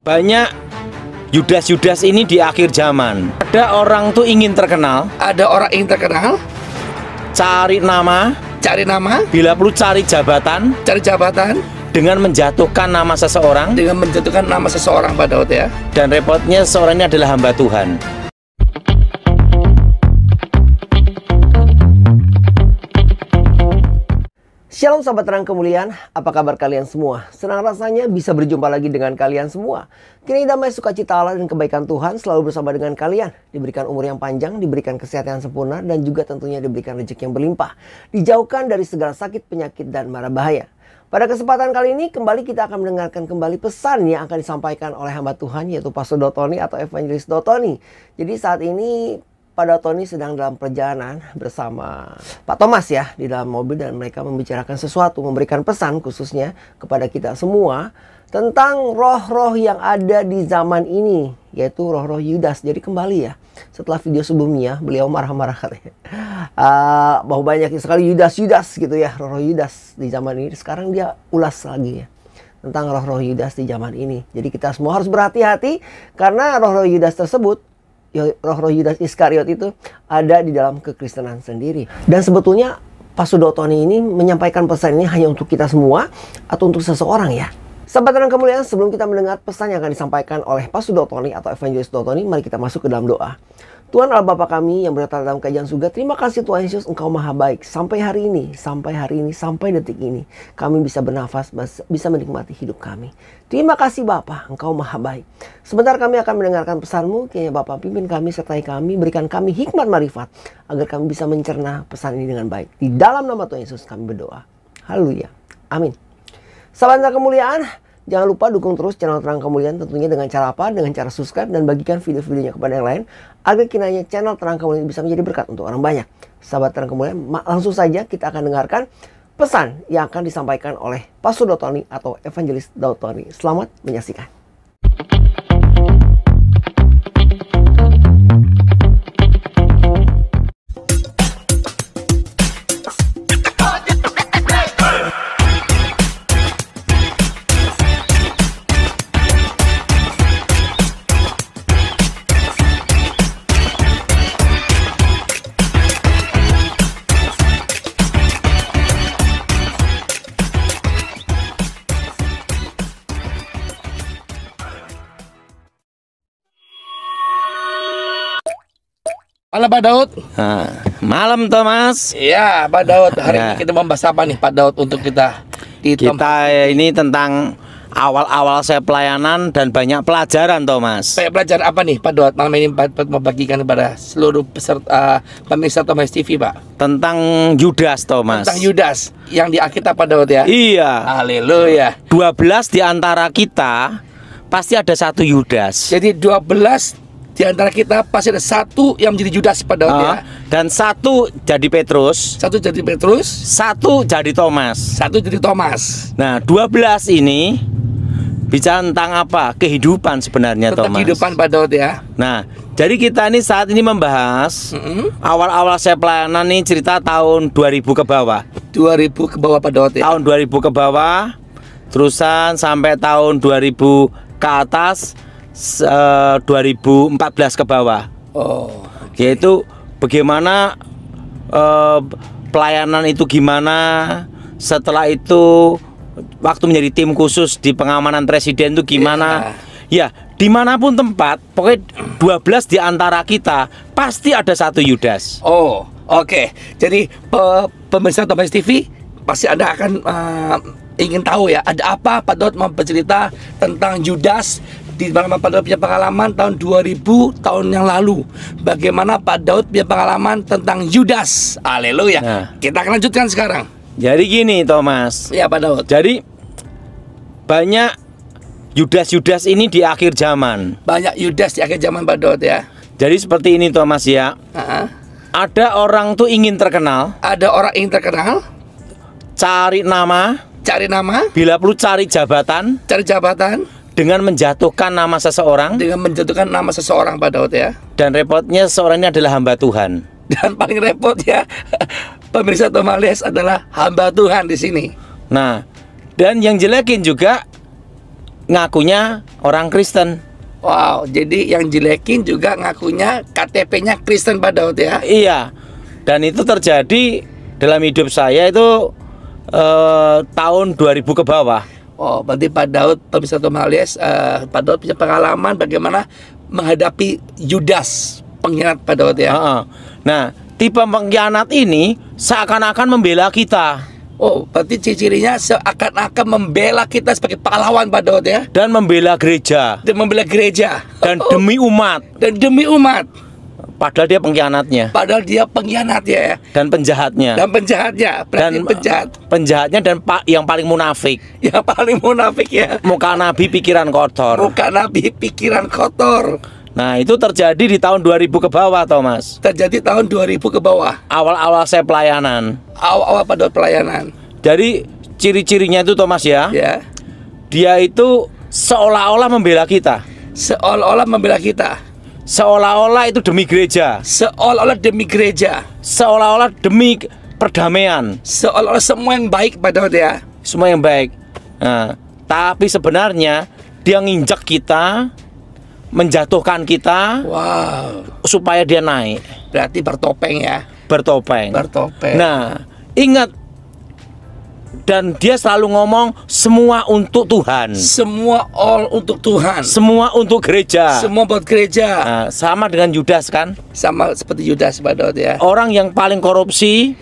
Banyak Yudas-Yudas ini di akhir zaman. Ada orang tuh ingin terkenal, Ada orang ingin terkenal, cari nama, cari nama, bila perlu cari jabatan, cari jabatan, dengan menjatuhkan nama seseorang. dengan menjatuhkan nama seseorang, Pak Daud ya. Dan repotnya seseorang ini adalah hamba Tuhan. Shalom sahabat terang kemuliaan, apa kabar kalian semua? Senang rasanya bisa berjumpa lagi dengan kalian semua. Kiranya damai sukacita Allah dan kebaikan Tuhan selalu bersama dengan kalian. Diberikan umur yang panjang, diberikan kesehatan yang sempurna, dan juga tentunya diberikan rezeki yang berlimpah. Dijauhkan dari segala sakit, penyakit, dan mara bahaya. Pada kesempatan kali ini kembali kita akan mendengarkan kembali pesan yang akan disampaikan oleh hamba Tuhan, yaitu Pastor Dotoni atau Evangelis Dotoni. Jadi saat ini Pak Dotoni sedang dalam perjalanan bersama Pak Thomas ya, di dalam mobil, dan mereka membicarakan sesuatu, memberikan pesan khususnya kepada kita semua tentang roh-roh yang ada di zaman ini, yaitu roh-roh Yudas. Jadi kembali ya, setelah video sebelumnya beliau marah-marah katanya bahwa banyak sekali Yudas-Yudas gitu ya, roh-roh Yudas di zaman ini. Sekarang dia ulas lagi ya tentang roh-roh Yudas di zaman ini. Jadi kita semua harus berhati-hati karena roh-roh Yudas tersebut, roh-roh Yudas Iskariot itu ada di dalam kekristenan sendiri. Dan sebetulnya Pastor Dotoni ini menyampaikan pesan ini hanya untuk kita semua atau untuk seseorang ya. Sahabat terang kemuliaan, sebelum kita mendengar pesan yang akan disampaikan oleh Pastor Dotoni atau Evangelis Dotoni, mari kita masuk ke dalam doa. Tuhan Allah Bapa kami yang berada dalam kerajaan surga, terima kasih Tuhan Yesus, Engkau maha baik. Sampai hari ini, sampai detik ini, kami bisa bernafas, bisa menikmati hidup kami. Terima kasih Bapa, Engkau maha baik. Sebentar kami akan mendengarkan pesan-Mu, kiranya Bapa pimpin kami, sertai kami, berikan kami hikmat marifat, agar kami bisa mencerna pesan ini dengan baik. Di dalam nama Tuhan Yesus kami berdoa. Haleluya. Amin. Sahabat terang kemuliaan, jangan lupa dukung terus channel Terang Kemuliaan, tentunya dengan cara apa? Dengan cara subscribe dan bagikan video-videonya kepada yang lain, agar kiranya channel Terang Kemuliaan bisa menjadi berkat untuk orang banyak. Sahabat Terang Kemuliaan, langsung saja kita akan dengarkan pesan yang akan disampaikan oleh Pastor Dotoni atau Evangelis Dotoni. Selamat menyaksikan. Halo Pak Daud. Malam Thomas. Iya Pak Daud, hari ini kita membahas apa nih Pak Daud untuk kita di Kita ini tentang awal-awal saya pelayanan dan banyak pelajaran Thomas. Saya belajar apa nih Pak Daud malam ini membagikan kepada seluruh peserta pemirsa Thomas TV Pak? Tentang Yudas Thomas. Tentang Yudas yang di Alkitab Pak Daud ya. Iya. Haleluya. 12 di antara kita pasti ada satu Yudas. Jadi 12 di antara kita pasti ada satu yang menjadi Yudas Pak Daud ya. Dan satu jadi Petrus, Satu jadi Petrus, satu jadi Thomas. satu jadi Thomas. Nah 12 ini bicara tentang apa? Kehidupan sebenarnya Tentang Thomas. kehidupan Pak Daud ya. Nah jadi kita ini saat ini membahas awal-awal saya pelayanan nih, cerita tahun 2000 ke bawah. 2000 ke bawah Pak Daud ya. Tahun 2000 ke bawah, terusan sampai tahun 2000 ke atas, 2014 ke bawah. Oh. Yaitu bagaimana pelayanan itu gimana. Setelah itu waktu menjadi tim khusus di pengamanan presiden itu gimana. Ya dimanapun tempat, pokoknya 12 di antara kita pasti ada satu Yudas. Oh, oke. Jadi pemirsa Thomas TV pasti Anda akan ingin tahu ya, ada apa Pak Daud mau bercerita tentang Yudas. Di mana Pak Daud punya pengalaman tahun 2000 tahun yang lalu. Bagaimana Pak Daud punya pengalaman tentang Yudas. Haleluya. Nah. Kita akan lanjutkan sekarang. Jadi gini Thomas. Ya Pak Daud. Jadi banyak Yudas-Yudas ini di akhir zaman. Banyak Yudas di akhir zaman Pak Daud ya. Jadi seperti ini Thomas ya. Ada orang tuh ingin terkenal, Ada orang ingin terkenal, cari nama, cari nama, bila perlu cari jabatan, cari jabatan, dengan menjatuhkan nama seseorang. dengan menjatuhkan nama seseorang Pak Daud ya. Dan repotnya seseorang ini adalah hamba Tuhan. Dan paling repot ya, pemirsa Thomas adalah hamba Tuhan di sini. Nah, dan yang jelekin juga ngakunya orang Kristen. Wow, jadi yang jelekin juga ngakunya KTP-nya Kristen Pak Daud ya? Iya. Dan itu terjadi dalam hidup saya itu tahun 2000 ke bawah. Oh, berarti Pak Daud, pemirsa Tomalies, Pak Daud punya pengalaman bagaimana menghadapi Yudas, pengkhianat Pak Daud ya? Nah, tipe pengkhianat ini seakan-akan membela kita. Oh, berarti ciri-cirinya seakan-akan membela kita sebagai pahlawan Pak Daud ya? Dan membela gereja. Dan membela gereja. Dan demi umat. Dan demi umat. Padahal dia pengkhianatnya. Padahal dia pengkhianat ya. Dan penjahatnya. Dan penjahatnya. Berarti penjahat. Penjahatnya dan yang paling munafik. Yang paling munafik ya. Muka nabi pikiran kotor. Muka nabi pikiran kotor. Nah, itu terjadi di tahun 2000 ke bawah, Thomas. Terjadi tahun 2000 ke bawah. Awal-awal saya pelayanan. Awal-awal Pak Daud pelayanan. Jadi ciri-cirinya itu, Thomas ya. Ya. Dia itu seolah-olah membela kita. Seolah-olah membela kita. Seolah-olah itu demi gereja. Seolah-olah demi gereja. Seolah-olah demi perdamaian. Seolah-olah semua yang baik Pak Daud ya. Semua yang baik. Nah, tapi sebenarnya dia nginjak kita, menjatuhkan kita. Wow. Supaya dia naik. Berarti bertopeng ya. Bertopeng. Bertopeng. Nah, ingat. Dan dia selalu ngomong semua untuk Tuhan. Semua all untuk Tuhan. Semua untuk gereja. Semua buat gereja. Nah, sama dengan Yudas kan? Sama seperti Yudas Pak Daud ya. Orang yang paling korupsi,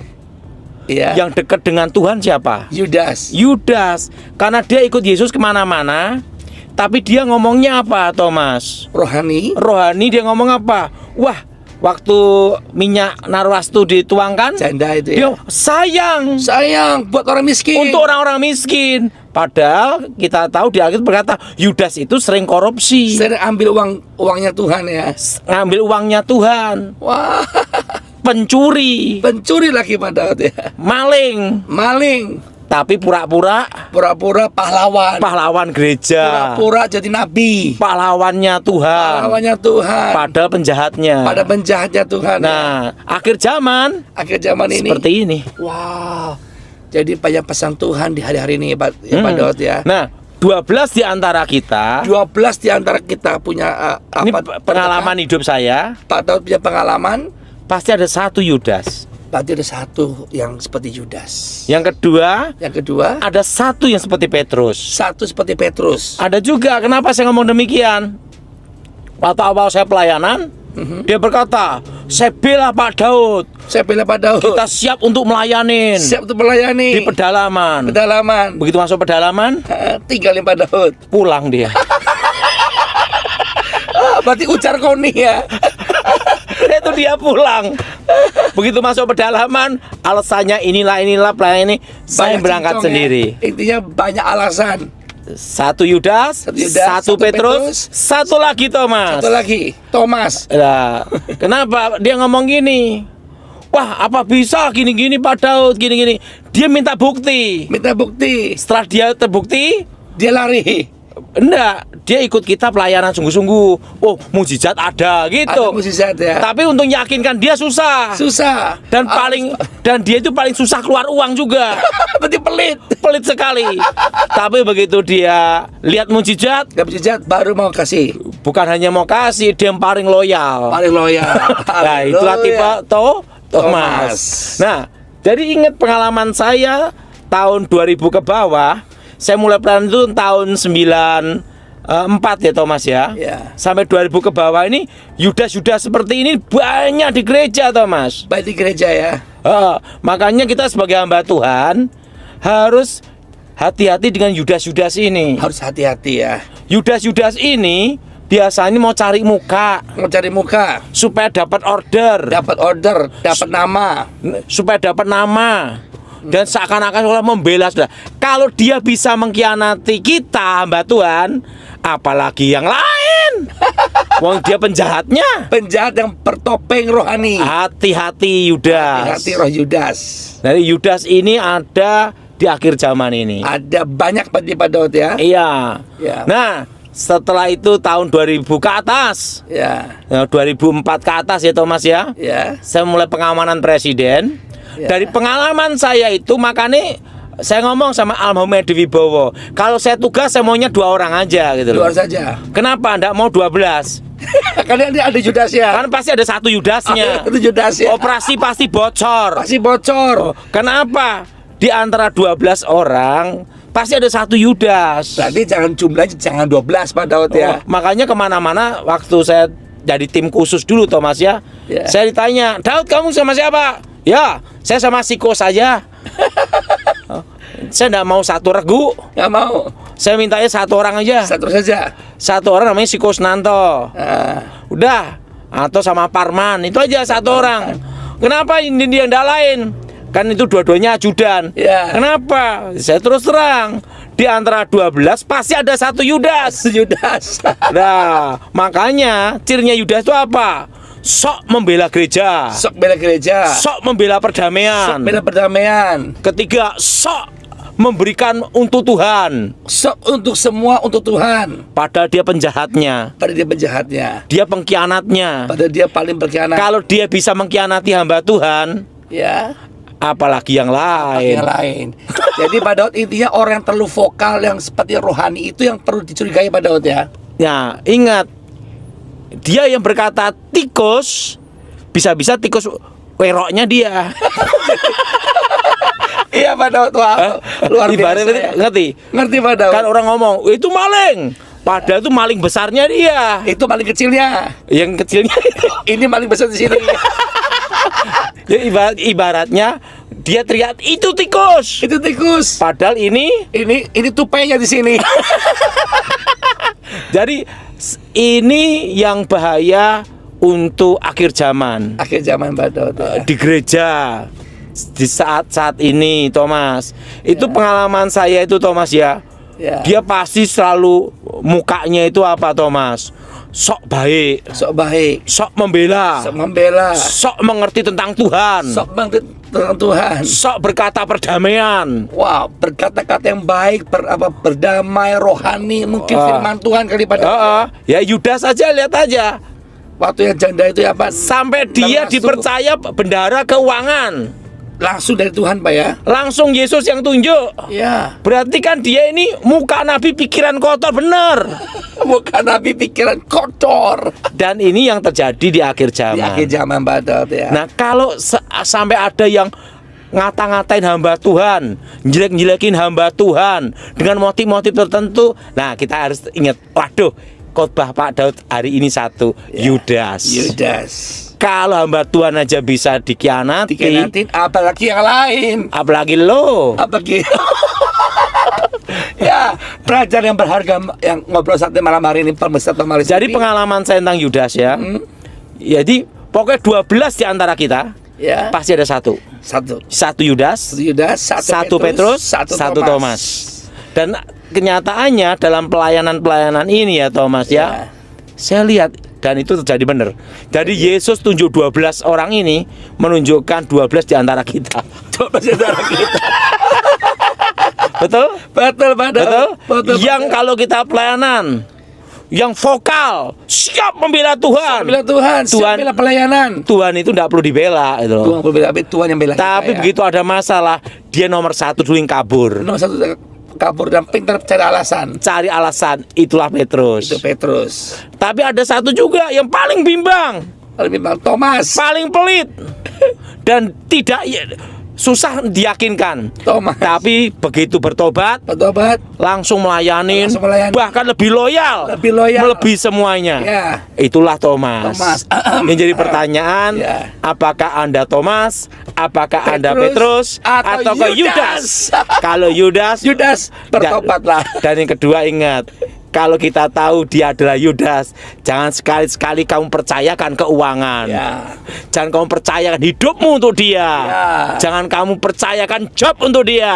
ya. Yang dekat dengan Tuhan siapa? Yudas. Yudas. Karena dia ikut Yesus kemana-mana. Tapi dia ngomongnya apa, Thomas? Rohani. Rohani, dia ngomong apa? Wah, waktu minyak narwastu dituangkan, janda itu ya. Dia sayang. Sayang buat orang miskin. Untuk orang-orang miskin. Padahal kita tahu di Alkitab berkata Yudas itu sering korupsi. Sering ambil uangnya Tuhan ya. Ngambil uangnya Tuhan. Wah. Pencuri. Pencuri lagi Pak Daud ya. Maling. Maling. Tapi pura-pura pahlawan. Pahlawan gereja. Pura-pura jadi nabi. Pahlawannya Tuhan. Pahlawannya Tuhan. Padahal penjahatnya. Padahal penjahatnya Tuhan. Nah, akhir zaman ini seperti ini. Wow. Jadi banyak pesan Tuhan di hari-hari ini Pak Daud ya. Nah, 12 di antara kita. 12 di antara kita punya ini pengalaman hidup saya. Pak Daud punya pengalaman. Pasti ada satu Yudas. Berarti ada satu yang seperti Yudas. Yang kedua ada satu yang seperti Petrus. Satu seperti Petrus. Ada juga. Kenapa saya ngomong demikian? Waktu awal saya pelayanan, dia berkata, saya bela Pak Daud. Saya bela Pak Daud. Kita siap untuk melayani. Siap untuk melayani. Di pedalaman. Pedalaman. Begitu masuk pedalaman, tinggalin Pak Daud. Pulang dia. Berarti ucar koni ya. Itu dia pulang. Begitu masuk pedalaman, alasannya inilah pelayan ini. Saya berangkat sendiri. Intinya banyak alasan. Satu Yudas, satu Petrus, satu lagi Thomas. Satu lagi Thomas. Nah, kenapa dia ngomong gini? Wah, apa bisa gini-gini Pak Daud, gini-gini. Dia minta bukti. Minta bukti. Setelah dia terbukti, dia lari. Enggak, dia ikut kita pelayanan sungguh-sungguh. Oh, mukjizat ada gitu. Ada mukjizat ya. Tapi untuk yakinkan dia susah. Susah. Dan dia itu paling susah keluar uang juga. Berarti pelit. Pelit sekali. Tapi begitu dia lihat mukjizat, baru mau kasih. Bukan hanya mau kasih, dia yang paling loyal. Paling loyal. Nah, itulah tipe Thomas. Nah, jadi ingat pengalaman saya tahun 2000 ke bawah. Saya mulai pelayanan itu tahun 94 ya Thomas ya. Sampai 2000 ke bawah ini Yudas seperti ini banyak di gereja Thomas. Banyak di gereja ya. Makanya kita sebagai hamba Tuhan harus hati-hati dengan Yudas ini. Harus hati-hati ya. Yudas ini biasanya mau cari muka. Supaya dapat order. Dapat nama. Supaya dapat nama. Dan seakan-akan membela sudah. Kalau dia bisa mengkhianati kita hamba Tuhan, apalagi yang lain. Wong dia penjahatnya. Penjahat yang bertopeng rohani. Hati-hati Yudas. Hati-hati roh Yudas. Dari Yudas ini ada di akhir zaman ini. Ada banyak Pak Daud ya. Iya. Nah, setelah itu tahun 2000 ke atas. 2004 ke atas ya Thomas ya. Saya mulai pengamanan presiden. Dari pengalaman saya itu makanya Saya ngomong sama almarhum Edi Wibowo, kalau saya tugas saya maunya 2 orang aja gitu loh. Luar saja. Kenapa ndak mau 12? Karena dia ada Judasnya. Kan pasti ada 1 Yudasnya. Itu Judasnya. Operasi pasti bocor. Pasti bocor. Kenapa? Di antara 12 orang pasti ada 1 Yudas. Berarti jumlahnya jangan 12 Pak Daud ya. Makanya kemana-mana waktu saya jadi tim khusus dulu Thomas ya, saya ditanya, Daud kamu sama siapa? Ya, saya sama Siko saja. Saya nggak mau 1 regu. Nggak mau. Saya mintanya 1 orang aja. 1 saja. 1 orang namanya Siko Snanto. Udah. Atau sama Parman. Itu aja 1 orang. Kenapa ini dia nggak lain? Kan itu dua-duanya ajudan. Kenapa? Saya terus terang, di antara 12 pasti ada 1 Yudas. Yudas. Nah, makanya cirinya Yudas itu apa? Sok membela gereja. Sok bela gereja. Sok membela perdamaian. Sok bela perdamaian. Ketiga, sok memberikan untuk Tuhan. Sok untuk semua untuk Tuhan. Padahal dia penjahatnya. Padahal dia penjahatnya. Dia pengkhianatnya. Padahal dia paling berkhianat. Kalau dia bisa mengkhianati hamba Tuhan, ya, apalagi yang lain. Yang lain. Jadi Pak Daud, intinya orang yang terlalu vokal yang seperti rohani itu yang perlu dicurigai Pak Daud ya. Ya, ingat, dia yang berkata tikus, bisa-bisa tikus weroknya dia. Iya Pak Daud, wah, luar biasa ya. Ngerti Pak Daud. Kan orang ngomong, itu maling. Padahal itu maling besarnya dia. Itu maling kecilnya. Yang kecilnya ini maling besar di sini. Ya, ibaratnya dia teriak itu tikus. Itu tikus. Padahal ini tupainya di sini. Jadi ini yang bahaya untuk akhir zaman. Akhir zaman Pak Daud ya. Di gereja di saat ini Thomas. Itu pengalaman saya itu Thomas ya. Dia pasti selalu mukanya itu apa Thomas? Sok baik, sok membela, sok mengerti tentang Tuhan, sok berkata perdamaian. Wow, berkata-kata yang baik, berdamai, rohani, mungkin firman Tuhan kali pada. Ya Yudas aja, lihat aja. Waktu yang janda itu ya Pak. Sampai dia dipercaya bendahara keuangan. Langsung dari Tuhan Pak ya. Langsung Yesus yang tunjuk. Ya. Berarti kan dia ini muka nabi pikiran kotor, bener. Muka nabi pikiran kotor. Dan ini yang terjadi di akhir zaman. Di akhir zaman Pak Daud ya. Nah kalau sampai ada yang ngata-ngatain hamba Tuhan, jelek-jelekin hamba Tuhan dengan motif-motif tertentu, nah kita harus ingat, waduh, khotbah Pak Daud hari ini 1, Yudas. Kalau hamba Tuhan aja bisa dikhianatin, apalagi yang lain. Apalagi lo. Ya, pelajaran yang berharga yang ngobrol satu malam hari ini pemirsa Thomas. Jadi pengalaman saya tentang Yudas ya. Jadi pokoknya 12 di antara kita pasti ada 1 Yudas, 1 Petrus, 1 Thomas. Dan kenyataannya dalam pelayanan ini ya Thomas ya, saya lihat dan itu terjadi benar. Jadi Yesus tunjuk 12 orang ini menunjukkan 12 di antara kita. 12 di antara kita. Betul? Betul, betul. Yang kalau kita pelayanan yang vokal, siap membela Tuhan. Siap membela pelayanan. Tuhan itu tidak perlu dibela itu loh. Tuhan yang bela. Tapi kita, begitu ada masalah, dia nomor 1 dulu yang kabur. Nomor 1 kabur dan pintar cari alasan. Itulah Petrus. Itu Petrus. Tapi ada 1 juga yang paling bimbang. Thomas. Paling pelit. Dan tidak susah diyakinkan. Thomas. Tapi begitu bertobat, langsung melayanin, bahkan lebih loyal, melebihi semuanya. Itulah Thomas. Yang jadi pertanyaan, apakah Anda Thomas, apakah Anda Petrus, atau ke Yudas? Kalau Yudas bertobatlah. Dan yang kedua ingat, kalau kita tahu dia adalah Yudas, jangan sekali-sekali kamu percayakan keuangan. Jangan kamu percayakan hidupmu untuk dia. Jangan kamu percayakan job untuk dia.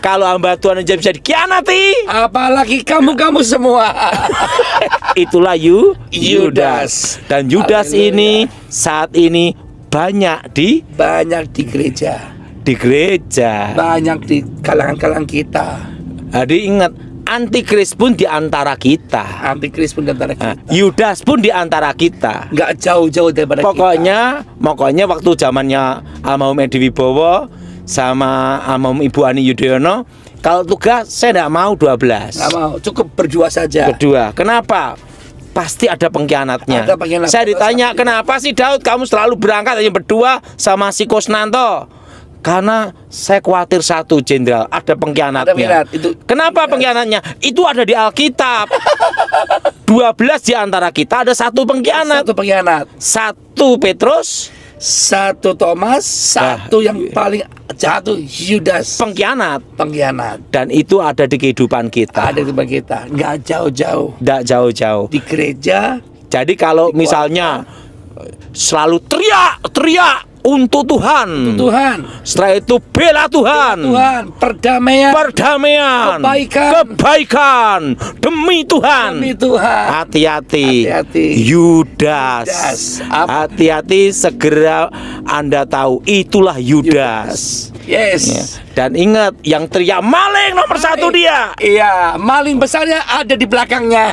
Kalau hamba Tuhan aja bisa dikhianati, apalagi kamu semua. Itulah Yudas. Dan Yudas ini saat ini banyak di gereja. Banyak di kalangan kita. Jadi ingat, Antikris pun di antara kita. Yudas pun di antara kita. Nggak jauh-jauh daripada Pokoknya waktu zamannya almarhum Edi Wibowo, sama Ibu Ani Yudhoyono, kalau tugas saya tidak mau 12. Nggak mau, cukup berdua saja. Berdua. Kenapa? Pasti ada pengkhianatnya. Ada pengkhianat. Saya ditanya, kenapa sih Daud kamu selalu berangkat hanya berdua sama si Kusnanto? Karena saya khawatir satu, Jenderal, ada pengkhianatnya. Kenapa pengkhianatnya? Itu ada di Alkitab. 12 di antara kita ada satu pengkhianat. Satu pengkhianat. 1 Petrus, 1 Thomas, satu yang paling jahat tuh Yudas. pengkhianat. Dan itu ada di kehidupan kita. ada di depan kita, nggak jauh-jauh. Tidak jauh-jauh. Di gereja. Jadi kalau misalnya selalu teriak untuk Tuhan. Setelah itu bela Tuhan. Perdamaian. Kebaikan. Demi Tuhan. Hati-hati. Yudas. Hati-hati, segera Anda tahu itulah Yudas. Yes. Ya. Dan ingat, yang teriak maling nomor 1 dia. Iya, maling besarnya ada di belakangnya.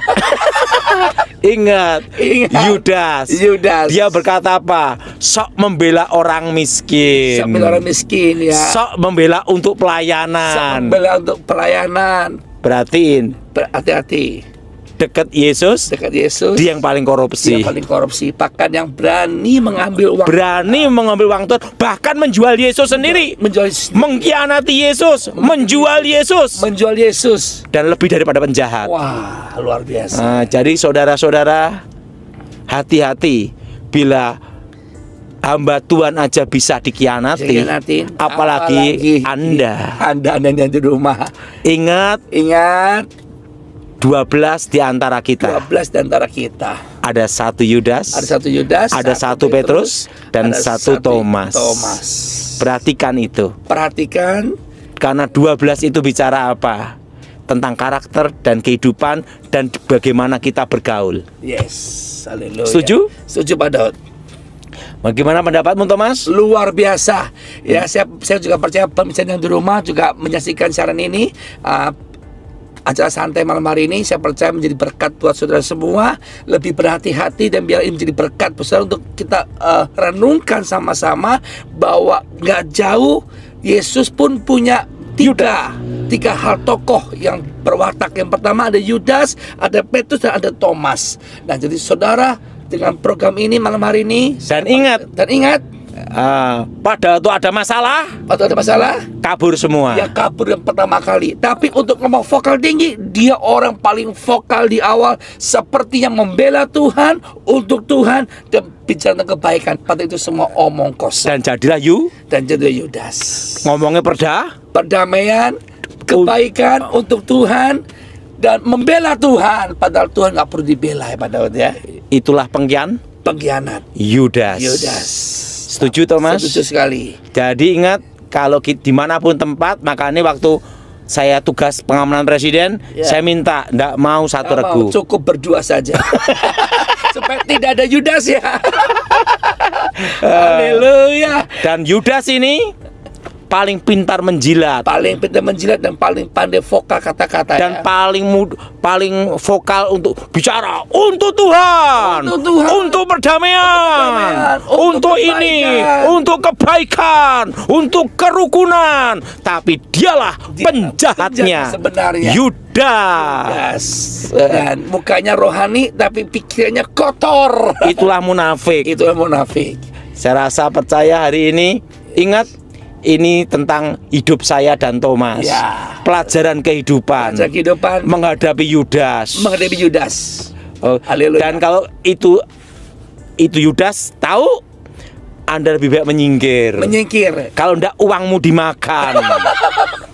Ingat. Yudas. Dia berkata apa? Sok membela orang miskin. Sok membela orang miskin, ya. Sok membela untuk pelayanan. Perhatiin. Hati-hati. Dekat Yesus. Dia yang paling korupsi. Bahkan yang berani mengambil uang. Tuhan. Bahkan menjual Yesus sendiri. Mengkhianati Yesus. Menjual Yesus. Dan lebih daripada penjahat. Wah, luar biasa. Jadi saudara-saudara, hati-hati bila hamba Tuhan aja bisa dikhianati, apalagi Anda yang di rumah. Ingat 12 di antara kita. Ada 1 Yudas, ada 1 Petrus, dan 1 Thomas. Perhatikan itu. Karena 12 itu bicara apa? Tentang karakter dan kehidupan dan bagaimana kita bergaul. Yes, haleluya. Setuju? Setuju, Pak Daud. Bagaimana pendapatmu, Thomas? Luar biasa. Ya, saya juga percaya pemirsa yang di rumah juga menyaksikan siaran ini. Acara santai malam hari ini saya percaya menjadi berkat buat saudara semua. Lebih berhati-hati dan biar ini menjadi berkat saudara untuk kita renungkan sama-sama bahwa nggak jauh Yesus pun punya tiga hal tokoh yang berwatak. Yang pertama ada Yudas, ada Petrus, dan ada Thomas. Nah, jadi saudara dengan program ini malam hari ini dan ingat pada waktu ada masalah, kabur semua. Ya, kabur yang pertama kali. Tapi untuk ngomong vokal tinggi, dia orang paling vokal di awal, sepertinya membela Tuhan, untuk Tuhan, dan bicara tentang kebaikan. Pada itu semua omong kosong. Dan jadilah Yudas. Ngomongnya perdamaian, kebaikan untuk Tuhan, dan membela Tuhan. Padahal Tuhan nggak perlu dibela, ya Pak Daud, ya. Itulah pengkhianat Yudas. Setuju, Thomas? Setuju sekali. Jadi ingat, kalau dimanapun tempat, makanya waktu saya tugas pengamanan presiden, saya minta nggak mau satu regu. Cukup berdua saja. Supaya tidak ada Yudas, ya. Haleluya. Dan Yudas ini paling pintar menjilat, dan paling pandai vokal kata-kata, dan paling vokal untuk bicara untuk Tuhan, untuk perdamaian, untuk ini, untuk kebaikan, untuk kerukunan. Tapi dialah penjahatnya sebenarnya, Yudas. Dan mukanya rohani tapi pikirannya kotor. Itulah munafik. Saya rasa percaya hari ini, ingat, ini tentang hidup saya dan Thomas. Pelajaran kehidupan. Menghadapi Yudas. Dan kalau itu Yudas tahu, Anda lebih baik menyingkir. Kalau enggak, uangmu dimakan.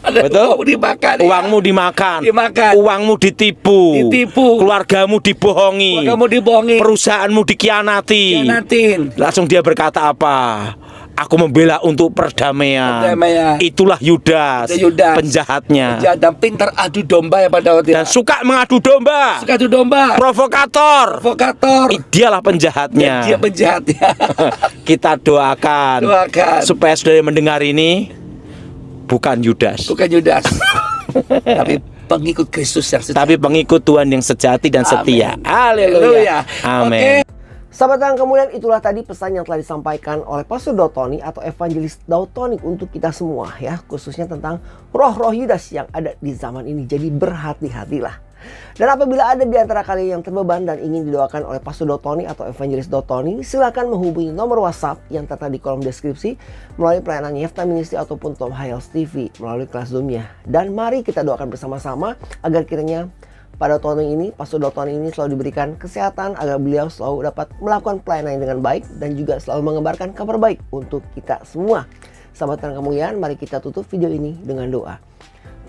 Betul? Uangmu dimakan. Uangmu ditipu. Keluargamu dibohongi. Perusahaanmu dikhianati. Langsung dia berkata apa? Aku membela untuk perdamaian. Itulah Yudas, penjahatnya. Dan pintar adu domba, ya Pak Daud, ya. Dan suka mengadu domba. Provokator. Dialah penjahatnya. Dia penjahatnya. Kita doakan supaya saudara mendengar ini bukan Yudas. Tapi pengikut Kristus yang sejati. Tapi pengikut Tuhan yang sejati dan setia. Haleluya. Amin. Sahabat yang kemuliaan, itulah tadi pesan yang telah disampaikan oleh Pastor Daud Tony atau Evangelis Daud Tony untuk kita semua ya, khususnya tentang roh-roh Yudas yang ada di zaman ini. Jadi berhati-hatilah. Dan apabila ada di antara kalian yang terbeban dan ingin didoakan oleh Pastor Daud Tony atau Evangelis Daud Tony, silakan menghubungi nomor WhatsApp yang tertera di kolom deskripsi melalui pelayanan Yefta Ministry ataupun Tom Hiles TV melalui kelas Zoom-nya. Dan mari kita doakan bersama-sama agar kiranya pada tahun ini, Pastor Daud Tony ini selalu diberikan kesehatan agar beliau selalu dapat melakukan pelayanan dengan baik dan juga selalu mengembarkan kabar baik untuk kita semua. Sahabat yang kemuliaan, mari kita tutup video ini dengan doa.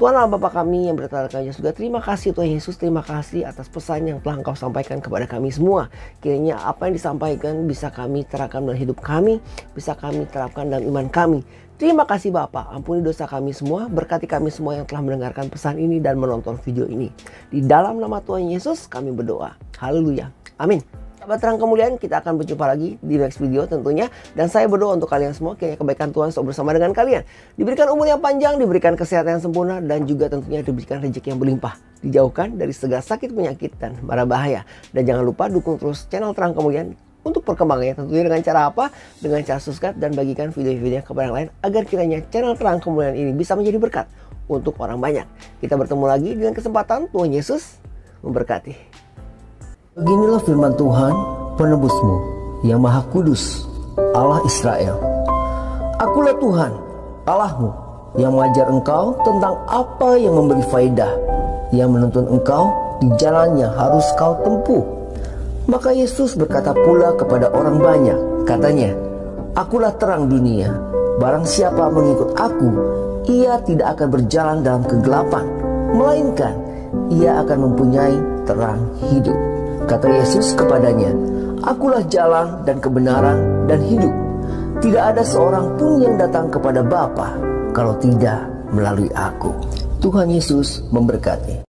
Tuhan Allah Bapa kami yang berada di surga, terima kasih Tuhan Yesus, terima kasih atas pesan yang telah Engkau sampaikan kepada kami semua. Kiranya apa yang disampaikan bisa kami terapkan dalam hidup kami, bisa kami terapkan dalam iman kami. Terima kasih Bapa, ampuni dosa kami semua, berkati kami semua yang telah mendengarkan pesan ini dan menonton video ini. Di dalam nama Tuhan Yesus kami berdoa. Haleluya. Amin. Sahabat terang kemuliaan, kita akan berjumpa lagi di next video tentunya. Dan saya berdoa untuk kalian semua, kiranya kebaikan Tuhan selalu bersama dengan kalian. Diberikan umur yang panjang, diberikan kesehatan yang sempurna, dan juga tentunya diberikan rezeki yang berlimpah. Dijauhkan dari segala sakit, penyakit, dan mara bahaya. Dan jangan lupa dukung terus channel Terang Kemuliaan untuk perkembangannya. Tentunya dengan cara apa? Dengan cara subscribe dan bagikan video-videonya kepada yang lain, agar kiranya channel Terang Kemuliaan ini bisa menjadi berkat untuk orang banyak. Kita bertemu lagi dengan kesempatan. Tuhan Yesus memberkati. Beginilah firman Tuhan, penebusmu, yang Maha Kudus, Allah Israel. Akulah Tuhan, Allahmu, yang mengajar engkau tentang apa yang memberi faedah, yang menuntun engkau di jalan yang harus kau tempuh. Maka Yesus berkata pula kepada orang banyak, katanya, Akulah terang dunia, barang siapa mengikut aku, ia tidak akan berjalan dalam kegelapan, melainkan ia akan mempunyai terang hidup. Kata Yesus kepadanya, Akulah jalan dan kebenaran dan hidup. Tidak ada seorang pun yang datang kepada Bapa kalau tidak melalui aku. Tuhan Yesus memberkati.